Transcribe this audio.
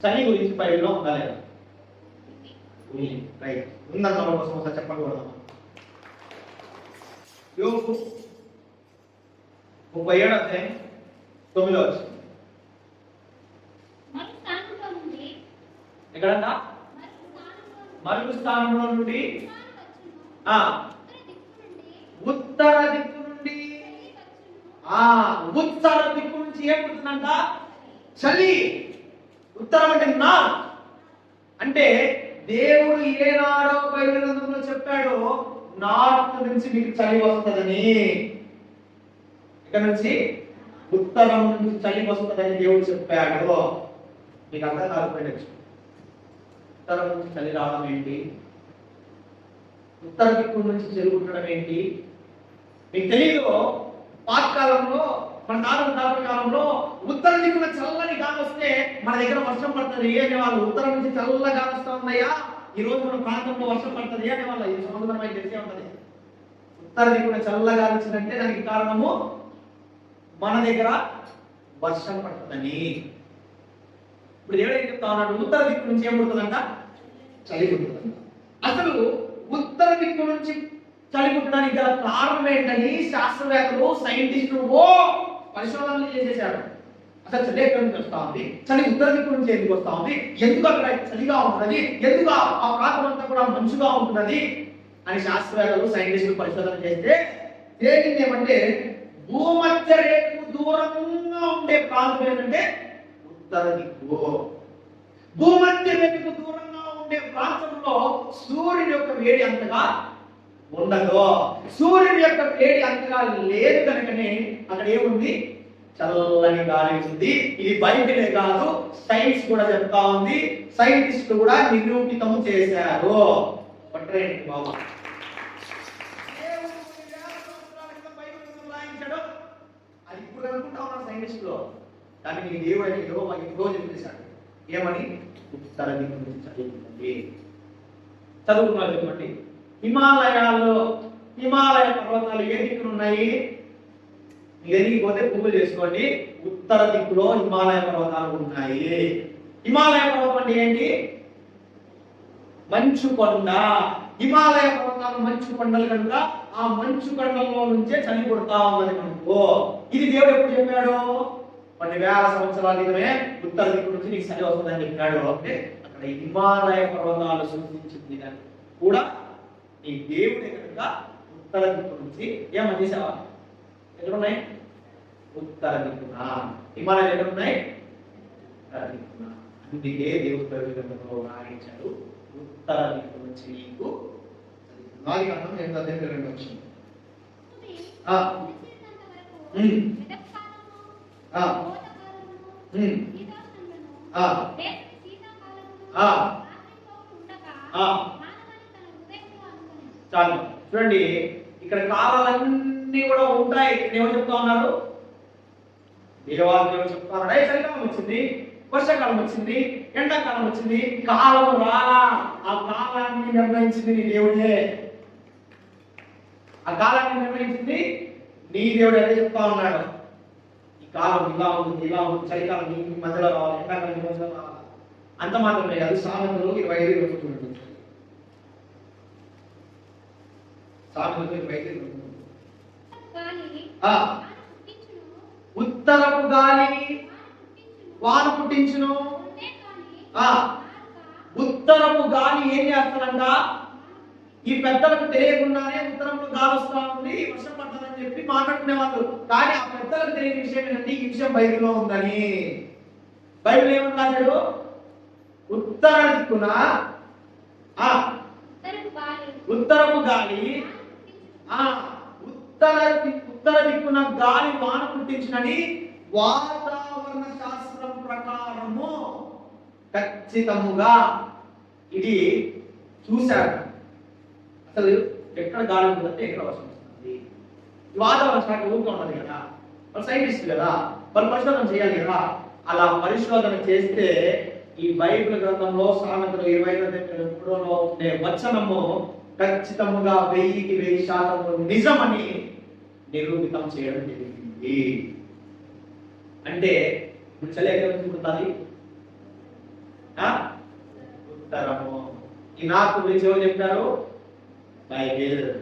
చలి గురించి బైబిల్లో ఉందా లేదా? రైట్. ఉందన్న వాళ్ళ కోసం ఒకసారి చెప్పండి కూడా. యోబు 37 అధ్యాయం 9వ వచనం. ఎక్కడంట? మరుగు స్థానంలో నుండి ఉత్తర దిక్కు నుండి ఉత్తర దిక్కు నుంచి ఏం పుడుతుందంట? చలి. ఉత్తరం అంటే నార్త్. అంటే దేవుడు ఏనాడో బైబిల్ గ్రంథంలో చెప్పాడు, నార్త్ నుంచి మీకు చలి వస్తుందని. ఇక్కడ నుంచి ఉత్తరం నుంచి చలి వస్తుందని దేవుడు చెప్పాడు. మీకు అర్థం కాకపోయింది. ఉత్తరం నుంచి చలి రావడం ఏంటి? ఉత్తర దిక్కు నుంచి చలి పుట్టడం ఏంటి? మీకు తెలియదు. పాతకాలంలో, మన తాతల కాలంలో ఉత్తర దిక్కున చల్లని గాలి వస్తే మన దగ్గర వర్షం పడుతుంది అనేవాళ్ళు. ఉత్తరం నుంచి చల్ల గాలి వస్తా ఉందయ్యా, ఈ రోజు మన ప్రాంతంలో వర్షం పడుతుంది అనేవాళ్ళు. ఇది సముద్రమై తెలిసే ఉంటది. ఉత్తర దిక్కున చల్ల గాలి వచ్చిందంటే దానికి కారణము మన దగ్గర వర్షం పడుతుందని. ఇప్పుడు దేవుడు ఏం చెప్తా ఉన్నాడు? ఉత్తర దిక్కు నుంచి ఏం పుడుతుందంట? చలి పుడుతుందంట. అసలు ఉత్తర దిక్కు నుంచి చలి పుట్టడానికి గల కారణం ఏంటని శాస్త్రవేత్తలు, సైంటిస్టులు పరిశోధనలు చేసేసారు. అసలు చలి ఎక్కడి నుంచి వస్తా ఉంది? చలి ఉత్తర దిక్కు నుంచి ఎందుకు వస్తా ఉంది? ఎందుకు అక్కడ చలిగా ఉంటున్నది? ఎందుకు ఆ ప్రాంతం అంతా కూడా మంచుగా ఉంటున్నది అని శాస్త్రవేత్తలు, సైంటిస్టులు పరిశోధన చేస్తే తేలింది ఏమంటే, భూమధ్య రేఖకు దూరంగా ఉండే ప్రాంతం ఏంటంటే ఉత్తర దిక్కు. భూమధ్య రేఖకు దూరంగా ఉండే ప్రాంతంలో సూర్యుని యొక్క వేడి అంతగా ఉండదు. సూర్యుని యొక్క వేడి అంతగా లేదు కనుకనే అక్కడ ఏముంది? చల్లని గాలి ఉంది. ఇది బైబిలే కాదు, సైన్స్ కూడా చెప్తా ఉంది. సైంటిస్టులు కూడా నిరూపితం చేశారు. పట్టరేంటి బాబా, అది ఇప్పుడు అనుకుంటా ఉన్నాను సైంటిస్టులు. కానీ నీ దేవుడు అయితే రోజు చెప్పేశాడు. ఏమని? ఉత్తర దిక్కు నుంచి చదువుతుంది. చదువుకున్నారు చెప్పండి. హిమాలయ పర్వతాలు ఏ దిక్కున ఉన్నాయి? ఎదిగిపోతే పువ్వులు చేసుకోండి. ఉత్తర దిక్కులో హిమాలయ పర్వతాలు ఉన్నాయి. హిమాలయ పర్వతం అంటే ఏంటి? మంచు కొండ. హిమాలయ పర్వతాలు మంచు కొండలు కనుక ఆ మంచు కొండల్లో నుంచే చలి పుడతా ఉన్నది మనకు. ఇది దేవుడు ఎప్పుడు చెప్పాడు? కొన్ని వేల సంవత్సరాల క్రితమే ఉత్తర దిక్కు నుంచి నీకు చలి వస్తుందని చెప్పాడు. అంటే అక్కడ హిమాలయ పర్వతాలు సృష్టించింది కూడా నీ దేవుడే కనుక ఉత్తర దిక్కు నుంచి ఏమని చేసావా? ఎక్కడున్నాయి? ఉత్తర దిక్కున. హిమాలయాలు ఎక్కడున్నాయి? ఉత్తర దిక్కున. అందుకే దేవుడు ప్రవేశంలో రాయించాడు, ఉత్తర దిక్కు నుంచి నీకు. నాలుగు అన్నం ఎంత దగ్గర వచ్చింది. చాలు చూడండి, ఇక్కడ కాలాలన్నీ కూడా ఉంటాయి. ఏమని చెప్తా ఉన్నారు? దేవుడు చెప్తా ఉన్నాడు, చలికాలం వచ్చింది, వర్షాకాలం వచ్చింది, ఎండాకాలం వచ్చింది, కాలం రాలా. ఆ కాలాన్ని నిర్ణయించింది నీ దేవుడే. ఆ కాలాన్ని నిర్ణయించింది నీ దేవుడు. అదే చెప్తా ఉన్నాడు, ఈ కాలం ఇలా ఉంటుంది, ఇలా ఉంటుంది, చలికాలం నీ మధ్యలో రావాలి, ఎండాకాలం నీ మధ్యలో రావాలి. అంత మాత్రమే కాదు, సామెతలు 25 ఉత్తరపు గాలి వాన పుట్టించును. ఉత్తరపు గాలి ఏం చేస్తానంట? ఈ పెద్దలకు తెలియకుండానే ఉత్తరంలో గాలి వస్తా ఉంది, వర్షం పడుతుందని చెప్పి మాట్లాడుకునేవాళ్ళు. కానీ ఆ పెద్దలకు తెలియని విషయం ఏంటంటే ఈ విషయం బైబిల్లో ఉందని. బైబిల్ ఏమని రాశాడు? ఉత్తర దిక్కున ఉత్తరపు గాలి ఉత్తర దిక్కున గాలి వాన పుట్టించినని వాతావరణ శాస్త్రం ప్రకారము ఖచ్చితముగా ఇది చూశారు. అసలు ఎక్కడ గాలి ఉందంటే ఎక్కడ వర్షం వస్తుంది. వాతావరణ శాఖ ఊరుగా ఉన్నది కదా, వాళ్ళు సైంటిస్ట్ కదా, వాళ్ళు పరిశోధన చేయాలి కదా. అలా పరిశోధన చేస్తే ఈ బైబిల్ గ్రంథంలో సామెతలు 25:3లో ఉండే వచనము ఖచ్చితంగా 1000కి 1000% నిజమని నిరూపితం చేయడం జరిగింది. అంటే ఇప్పుడు చలి ఎక్కడ నుంచి పుడుతుంది? ఉత్తరము. ఈ నార్త్ గురించి ఎవరు చెప్పారు? బైబిల్.